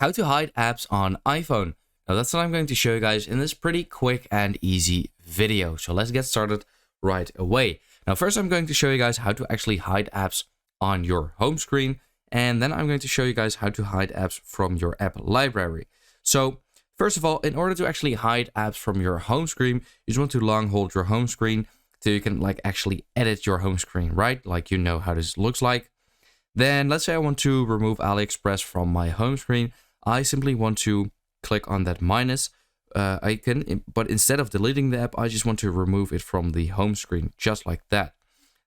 how to hide apps on iPhone. Now that's what I'm going to show you guys in this pretty quick and easy video. So let's get started right away. Now first I'm going to show you guys how to actually hide apps on your home screen. And then I'm going to show you guys how to hide apps from your app library. So first of all, in order to actually hide apps from your home screen, you just want to long hold your home screen so you can actually edit your home screen, right? Like you know how this looks like. Then let's say I want to remove AliExpress from my home screen. I simply want to click on that minus icon, but instead of deleting the app, I just want to remove it from the home screen, just like that.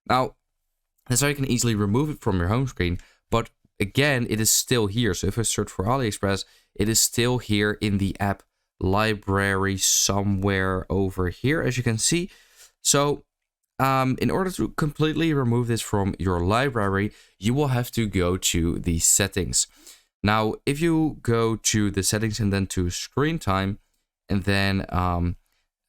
Now, that's how you can easily remove it from your home screen, but again, it is still here. So if I search for AliExpress, it is still here in the app library somewhere over here, as you can see. So in order to completely remove this from your library, you will have to go to the settings. Now, if you go to the settings and then to screen time, and then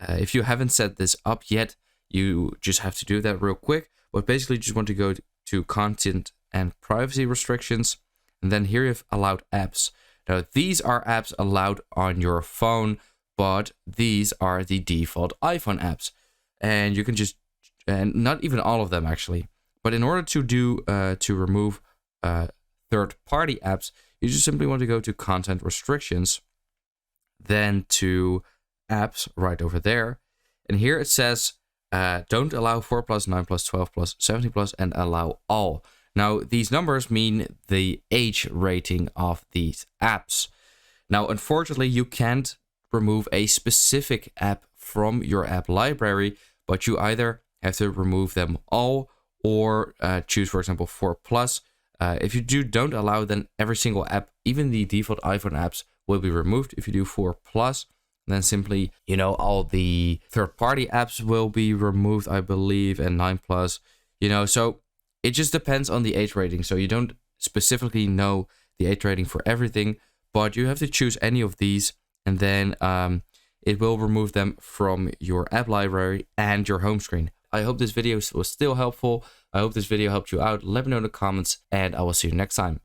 if you haven't set this up yet, you just have to do that real quick. But basically, you just want to go to content and privacy restrictions. And then here you have allowed apps. Now, these are apps allowed on your phone, but these are the default iPhone apps. And you can just, and not even all of them actually. But in order to remove third-party apps, you just simply want to go to content restrictions, then to apps right over there. And here it says, don't allow 4+, 9+, 12+, 17+, and allow all. Now, these numbers mean the age rating of these apps. Now, unfortunately, you can't remove a specific app from your app library, but you either have to remove them all or choose, for example, 4+. If you don't allow, then every single app, even the default iPhone apps, will be removed. If you do 4+, then simply, all the third-party apps will be removed, I believe, and 9+, so it just depends on the age rating. So you don't specifically know the age rating for everything, but you have to choose any of these, and then it will remove them from your app library and your home screen. I hope this video was still helpful. I hope this video helped you out. Let me know in the comments, and I will see you next time.